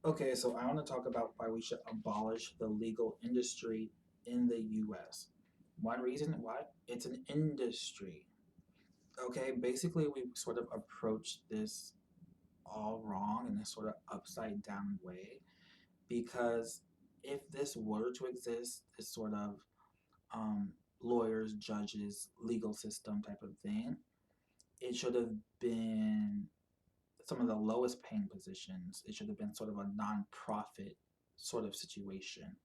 Okay, so I want to talk about why we should abolish the legal industry in the US. One reason why it's an industry. Okay, basically, we sort of approached this all wrong in a sort of upside down way because if this were to exist, this sort of um, lawyers, judges, legal system type of thing, it should have been some of the lowest paying positions. It should have been sort of a non-profit sort of situation,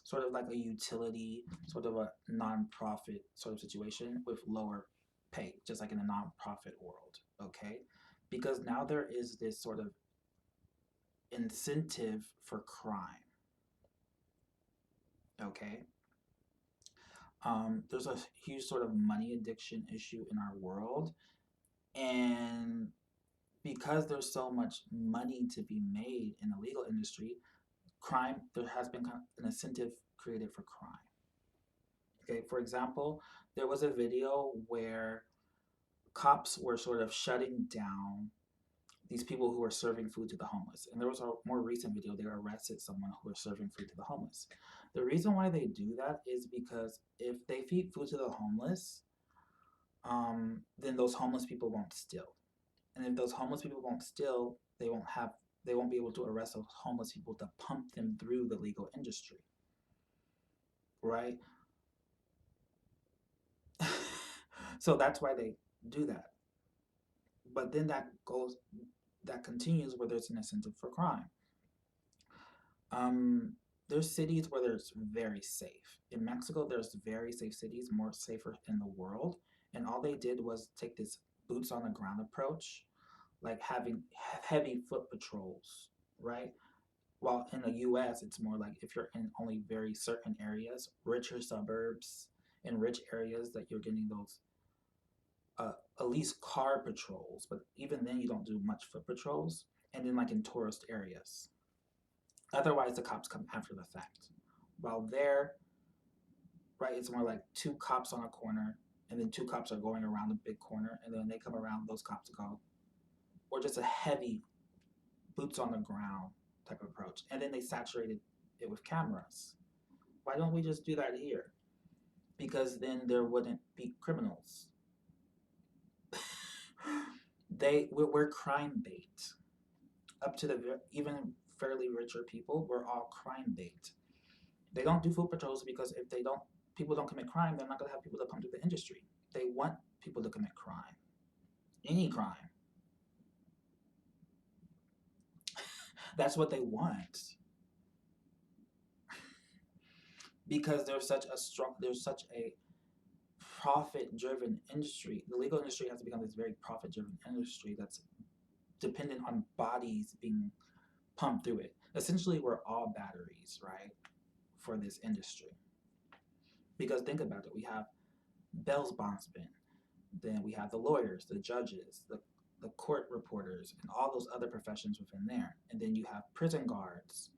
sort of like a utility, sort of a non-profit sort of situation with lower pay, just like in a non-profit world. Okay, because now there is this sort of incentive for crime. Okay, there's a huge sort of money addiction issue in our world, and because there's so much money to be made in the legal industry, crime, there has been an incentive created for crime. Okay, for example, there was a video where cops were sort of shutting down these people who were serving food to the homeless. And there was a more recent video, they arrested someone who was serving food to the homeless. The reason why they do that is because if they feed food to the homeless, then those homeless people won't steal. And if those homeless people won't steal, they won't be able to arrest those homeless people to pump them through the legal industry, right? So that's why they do that. But then that continues where there's an incentive for crime. Um, there's cities where there's very safe. In Mexico, there's very safe cities, more safer in the world. And all they did was take this boots on the ground approach, like having heavy foot patrols, right? While in the US, it's more like if you're in only very certain areas, richer suburbs, and rich areas, that you're getting those at least car patrols. But even then, you don't do much foot patrols. And then, like in tourist areas. Otherwise, the cops come after the fact. While there, right, it's more like two cops on a corner, and then two cops are going around the big corner, and then when they come around, those cops go, or just a heavy boots on the ground type of approach. And then they saturated it with cameras. Why don't we just do that here? Because then there wouldn't be criminals. We're crime bait. Up to the even fairly richer people, we're all crime bait. They don't do food patrols because if they don't, people don't commit crime, they're not gonna have people that come to the industry. They want people to commit crime, any crime. That's what they want because there's such a profit-driven industry. The legal industry has become this very profit-driven industry that's dependent on bodies being pumped through it. Essentially, we're all batteries, right, for this industry. Because think about it, we have Bell's bondsmen, then we have the lawyers, the judges, the court reporters, and all those other professions within there. And then you have prison guards,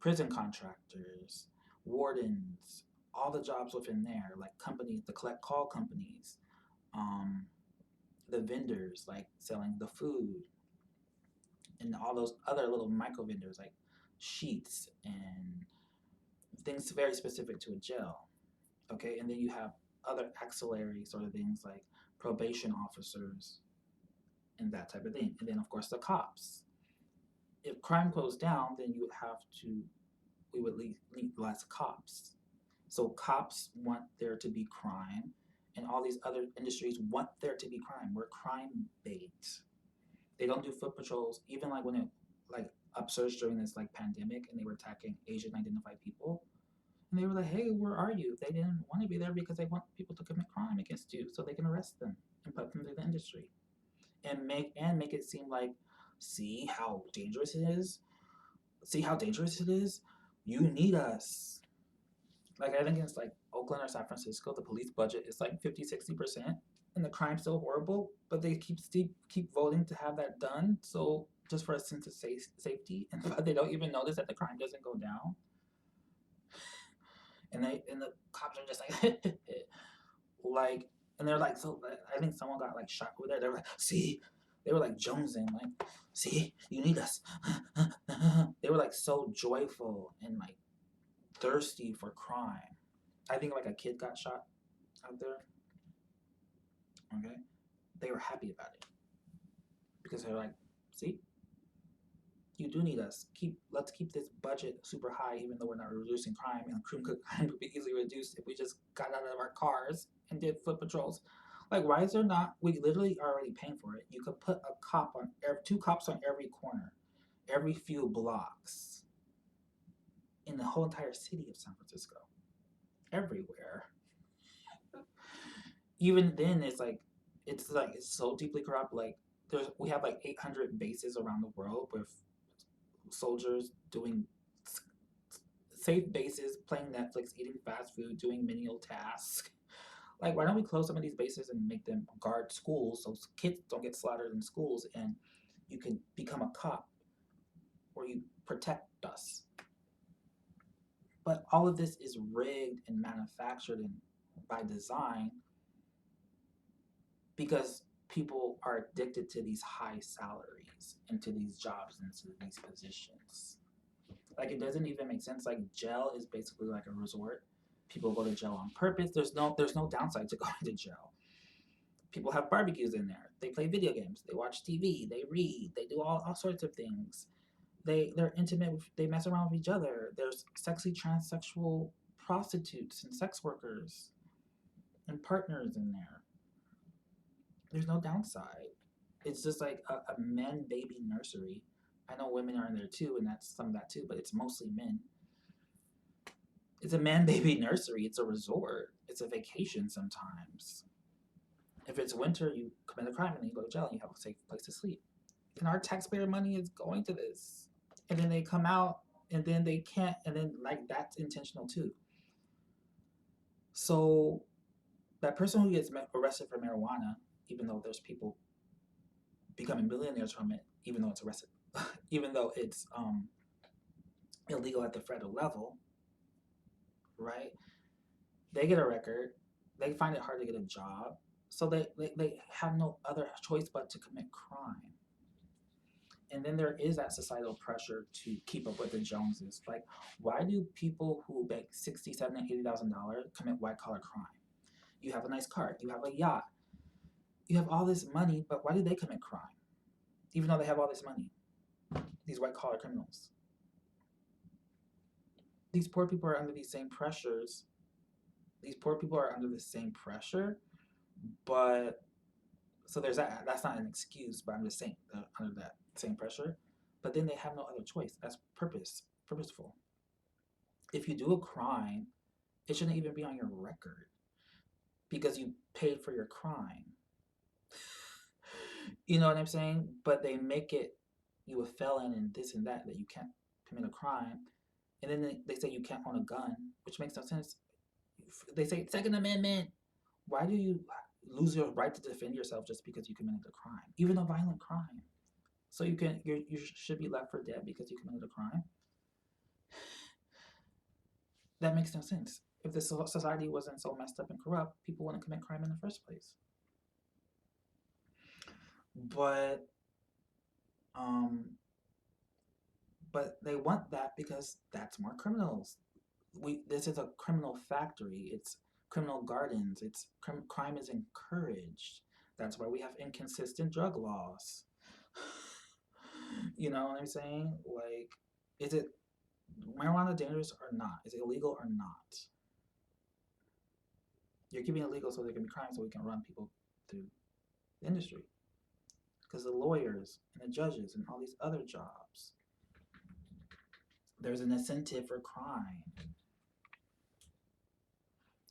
prison contractors, wardens, all the jobs within there, like companies, the collect call companies, um, the vendors, like selling the food, and all those other little micro vendors, like sheets and things very specific to a jail. Okay, and then you have other axillary sort of things like probation officers and that type of thing. And then, of course, the cops. If crime goes down, then you would have to, we would need less cops. So cops want there to be crime, and all these other industries want there to be crime. We're crime bait. They don't do foot patrols, even like when it like upsurged during this like pandemic, and they were attacking Asian identified people. And they were like, "Hey, where are you?" They didn't want to be there because they want people to commit crime against you, so they can arrest them and put them through the industry, and make it seem like, see how dangerous it is. See how dangerous it is. You need us. Like I think it's like Oakland or San Francisco, the police budget is like 50-60%, and the crime's still horrible, but they keep voting to have that done. So just for a sense of safety, and but they don't even notice that the crime doesn't go down, and the cops are just like like, and they're like, so I think someone got like shot over there. They were like, see, they were like jonesing, like, see, you need us. were like so joyful and like thirsty for crime. I think like a kid got shot out there. Okay, they were happy about it because they're like, see, you do need us. Let's keep this budget super high, even though we're not reducing crime, and crime could be easily reduced if we just got out of our cars and did foot patrols. Like, why is there not? We literally are already paying for it. You could put a cop on two cops on every corner, every few blocks, in the whole entire city of San Francisco, everywhere. Even then, it's so deeply corrupt. Like, we have like 800 bases around the world with soldiers doing safe bases, playing Netflix, eating fast food, doing menial tasks. Like, why don't we close some of these bases and make them guard schools so kids don't get slaughtered in schools, and you can become a cop or you protect us. But all of this is rigged and manufactured and by design because people are addicted to these high salaries and to these jobs and to these positions. Like, it doesn't even make sense. Like, jail is basically like a resort. People go to jail on purpose. There's no downside to going to jail. People have barbecues in there. They play video games. They watch TV. They read. They do all sorts of things. They're intimate. They mess around with each other. There's sexy transsexual prostitutes and sex workers and partners in there. There's no downside. It's just like a men baby nursery. I know women are in there too, and that's some of that too, but it's mostly men. It's a man baby nursery. It's a resort. It's a vacation sometimes. If it's winter, you commit a crime and then you go to jail and you have a safe place to sleep. And our taxpayer money is going to this. And then they come out and then they can't, and then like that's intentional too. So that person who gets arrested for marijuana, even though there's people becoming millionaires from it, even though it's arrested, even though it's illegal at the federal level, right? They get a record. They find it hard to get a job. So they have no other choice but to commit crime. And then there is that societal pressure to keep up with the Joneses. Like, why do people who make $60,000, $70,000, $80,000 commit white collar crime? You have a nice car, you have a yacht, you have all this money, but why do they commit crime? Even though they have all this money, these white collar criminals. These poor people are under these same pressures. These poor people are under the same pressure, but so there's that. That's not an excuse, but I'm just saying they're under that same pressure. But then they have no other choice. That's purposeful. If you do a crime, it shouldn't even be on your record because you paid for your crime. You know what I'm saying? But they make it you a felon and this and that you can't commit a crime. And then they say you can't own a gun, which makes no sense. They say Second Amendment. Why do you lose your right to defend yourself just because you committed a crime, even a violent crime? So you should be left for dead because you committed a crime. That makes no sense. If the society wasn't so messed up and corrupt, people wouldn't commit crime in the first place. But they want that because that's more criminals. This is a criminal factory. It's criminal gardens. It's crime is encouraged. That's why we have inconsistent drug laws. You know what I'm saying? Like, is it marijuana dangerous or not? Is it illegal or not? You're keeping it illegal so there can be crime, so we can run people through the industry. Because the lawyers and the judges and all these other jobs, there's an incentive for crime.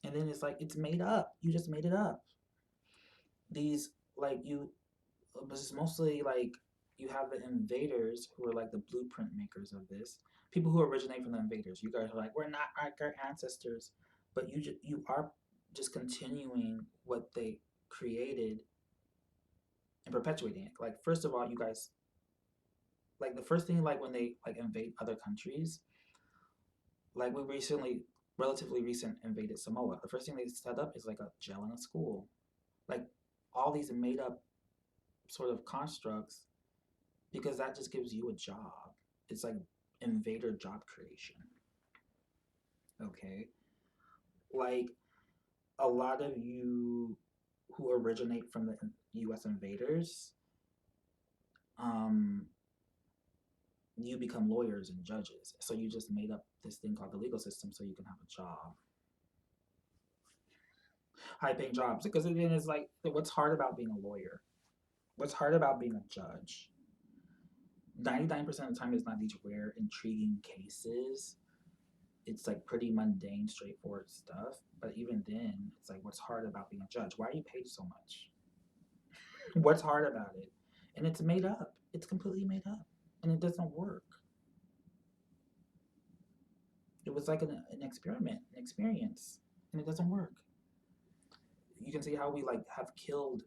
And then it's like, it's made up. You just made it up. These, like, it's mostly like you have the invaders who are like the blueprint makers of this. People who originate from the invaders. You guys are like, we're not like our ancestors. But you are just continuing what they created and perpetuating it. Like, first of all, you guys, like, the first thing, like, when they like invade other countries, like, we relatively recent invaded Samoa. The first thing they set up is like a jail and a school. Like, all these made up sort of constructs, because that just gives you a job. It's like invader job creation. Okay, like a lot of you who originate from the U.S. invaders, um, you become lawyers and judges. So you just made up this thing called the legal system so you can have a job, high paying jobs. Because again, it's like, what's hard about being a lawyer? What's hard about being a judge? 99% of the time, it's not these rare, intriguing cases. It's like pretty mundane, straightforward stuff. But even then, it's like, what's hard about being a judge? Why are you paid so much? What's hard about it? And it's made up. It's completely made up. And it doesn't work. It was like an experiment, an experience, and it doesn't work. You can see how we like have killed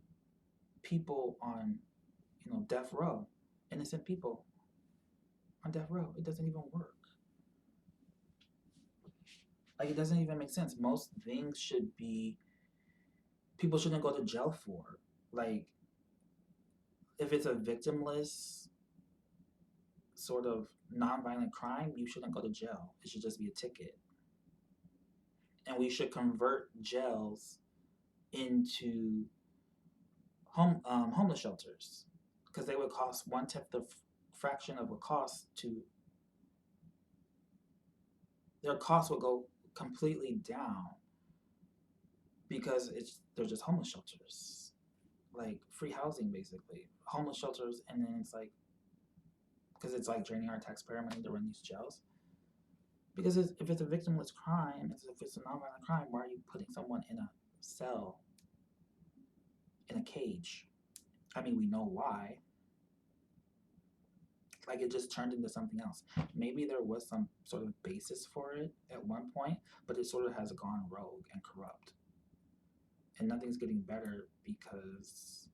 people on, death row, innocent people on death row. It doesn't even work. Like it doesn't even make sense. Most things should be people shouldn't go to jail for. Like if it's a victimless sort of nonviolent crime, you shouldn't go to jail. It should just be a ticket. And we should convert jails into homeless shelters because they would cost one tenth the fraction of a cost to their costs would go completely down because they're just homeless shelters, like free housing basically, homeless shelters, and then it's like because it's like draining our taxpayer money to run these jails. Because if it's a victimless crime, if it's a nonviolent crime, why are you putting someone in a cell, in a cage? I mean, we know why. Like it just turned into something else. Maybe there was some sort of basis for it at one point, but it sort of has gone rogue and corrupt. And nothing's getting better because,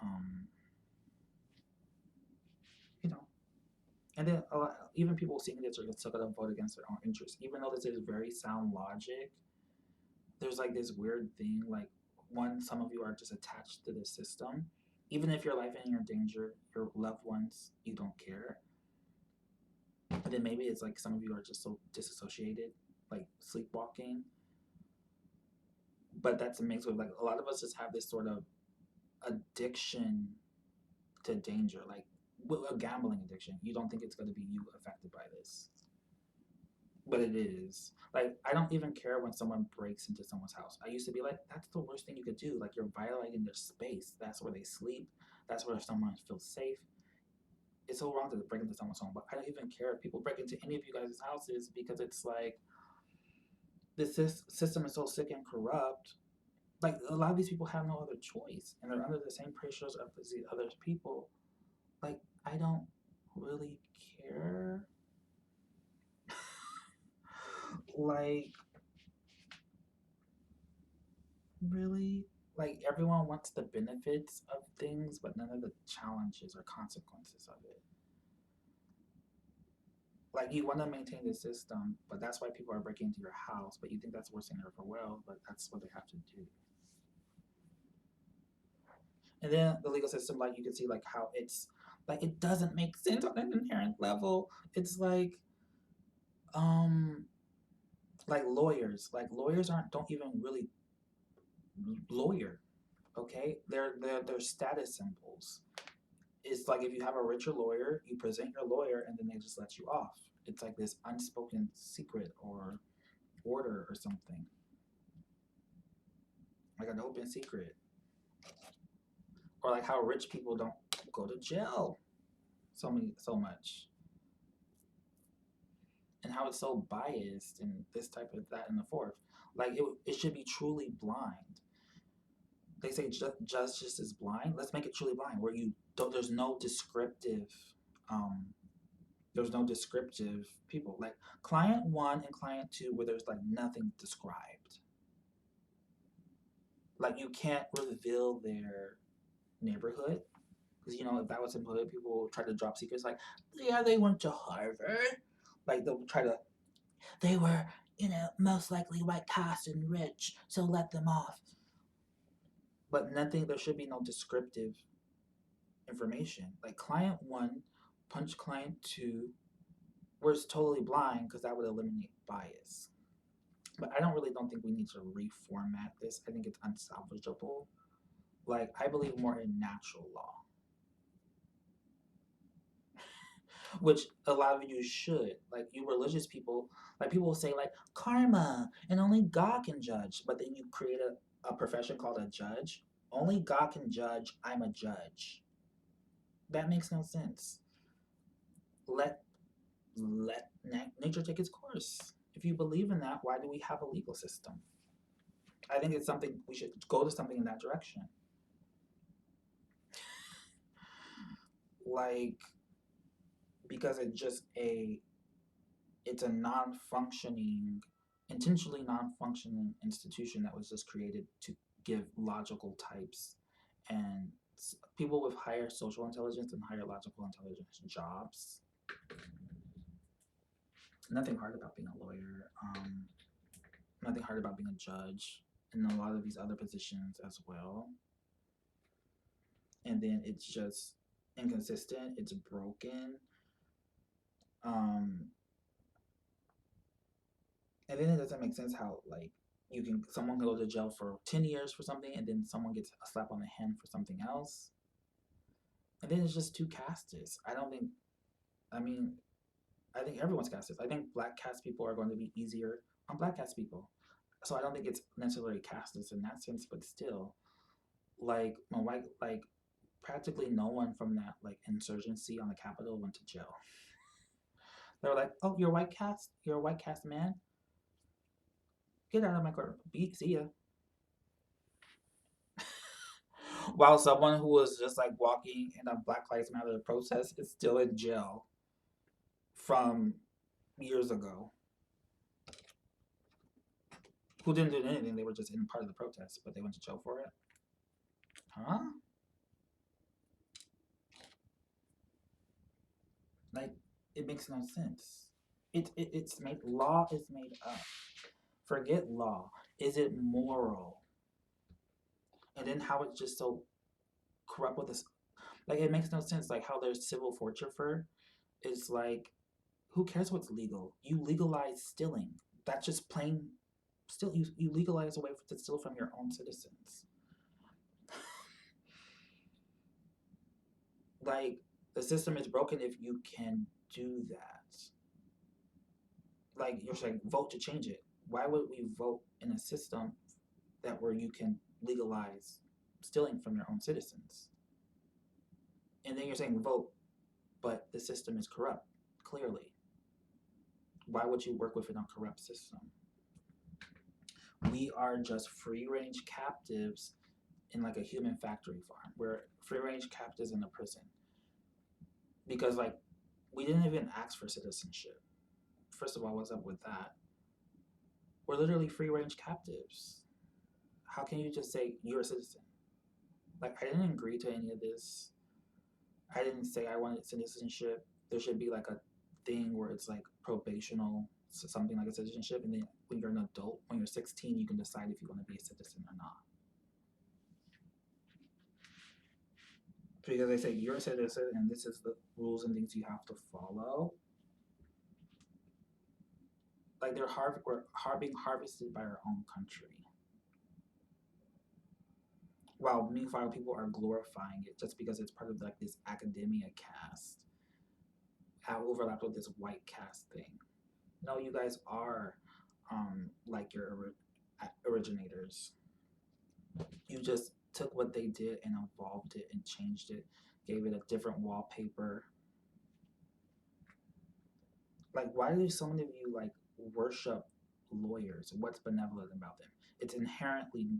um, you know, and then even people seeing this are still going to vote against their own interests. Even though this is very sound logic, there's like this weird thing like, one, some of you are just attached to the system. Even if your life is in your danger, your loved ones, you don't care. And then maybe it's like some of you are just so disassociated, like sleepwalking. But that's a mix with like a lot of us just have this sort of addiction to danger, like a gambling addiction. You don't think it's going to be you affected by this, but it is. Like I don't even care when someone breaks into someone's house. I used to be like, that's the worst thing you could do. Like you're violating their space. That's where they sleep. That's where someone feels safe. It's so wrong to break into someone's home, but I don't even care if people break into any of you guys' houses because it's like this system is so sick and corrupt. Like a lot of these people have no other choice, and they're under the same pressures of these other people. Like I don't really care. Like really, like everyone wants the benefits of things, but none of the challenges or consequences of it. Like you want to maintain the system, but that's why people are breaking into your house. But you think that's worse than ever for well, but that's what they have to do. And then the legal system, like you can see, like how it's like it doesn't make sense on an inherent level. It's um, like lawyers aren't don't even really lawyer. Okay, they're status symbols. It's like if you have a richer lawyer, you present your lawyer, and then they just let you off. It's like this unspoken secret or order or something, like an open secret, or like how rich people don't go to jail so much, and how it's so biased and this type of that and the fourth. Like it should be truly blind. They say justice is blind. Let's make it truly blind, where you don't. Um, there's no descriptive people like client one and client two, where there's like nothing described. Like you can't reveal their neighborhood because if that was in hood, people try to drop secrets like, yeah, they went to Harvard. Like they'll try to, they were most likely white cast and rich, so let them off. But nothing. There should be no descriptive information. Like client one, punch client two. we're totally blind because that would eliminate bias. But don't think we need to reformat this. I think it's unsalvageable. Like, I believe more in natural law, which a lot of you should. Like, you religious people, like, people will say, like, karma, and only God can judge. But then you create a profession called a judge. Only God can judge. I'm a judge. That makes no sense. Let nature take its course. If you believe in that, why do we have a legal system? I think it's something we should go to something in that direction. Like, because it's a non-functioning, intentionally non-functioning institution that was just created to give logical types and people with higher social intelligence and higher logical intelligence jobs. Nothing hard about being a lawyer. Nothing hard about being a judge, and a lot of these other positions as well. And then it's just inconsistent. It's broken. And then it doesn't make sense how, like, someone can go to jail for 10 years for something, and then someone gets a slap on the hand for something else, and then it's just too casteist. I mean, I think everyone's casteist. I think black caste people are going to be easier on black caste people, so I don't think it's necessarily casteist in that sense. But still, like, practically no one from that, like, insurgency on the Capitol went to jail. They were like, "Oh, you're a white cast man. Get out of my court. See ya." While someone who was just like walking in a Black Lives Matter protest is still in jail from years ago. Who didn't do anything, they were just in part of the protest, but they went to jail for it. Huh? Like, it makes no sense. It's made, law is made up. Forget law. Is it moral? And then how it's just so corrupt with this. Like, it makes no sense. Like, how there's civil forfeiture. It's like, who cares what's legal? You legalize stealing. That's just plain. Still, you legalize a way to steal from your own citizens. Like, the system is broken if you can do that. Like, you're saying, vote to change it. Why would we vote in a system where you can legalize stealing from your own citizens? And then you're saying vote, but the system is corrupt, clearly. Why would you work within a corrupt system? We are just free-range captives in, like, a human factory farm. We're free-range captives in a prison. Because, like, we didn't even ask for citizenship. First of all, what's up with that? We're literally free-range captives. How can you just say you're a citizen? Like, I didn't agree to any of this. I didn't say I wanted citizenship. There should be, like, a thing where it's, like, probational, so something like a citizenship, and then when you're an adult, when you're 16, you can decide if you want to be a citizen or not. Because they say you're a citizen and this is the rules and things you have to follow. Like, we're being harvested by our own country. While meanwhile people are glorifying it just because it's part of, like, this academia caste. How overlapped with this white caste thing. No, you guys are like your originators. You just took what they did and evolved it and changed it, gave it a different wallpaper. Like, why do so many of you, like, worship lawyers? What's benevolent about them? It's inherently,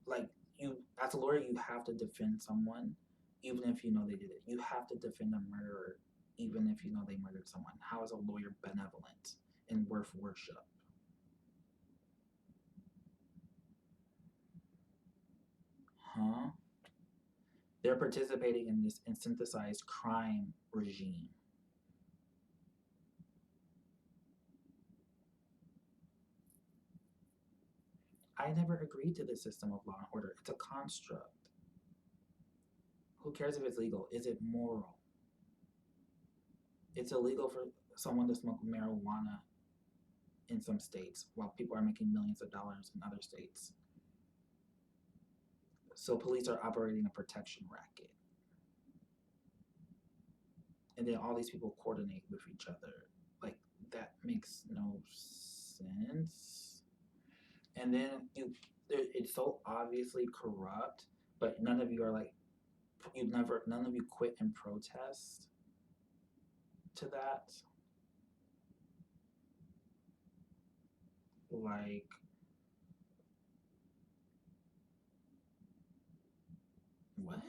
like, you, as a lawyer, you have to defend someone even if you know they did it. You have to defend a murderer even if you know they murdered someone. How is a lawyer benevolent and worth worship? Huh? They're participating in this synthesized crime regime. I never agreed to this system of law and order. It's a construct. Who cares if it's legal? Is it moral? It's illegal for someone to smoke marijuana in some states while people are making millions of dollars in other states. So police are operating a protection racket. And then all these people coordinate with each other. Like, that makes no sense. And then it's so obviously corrupt, but none of you are like, none of you quit and protest to that. Like, what?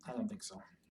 I don't think so.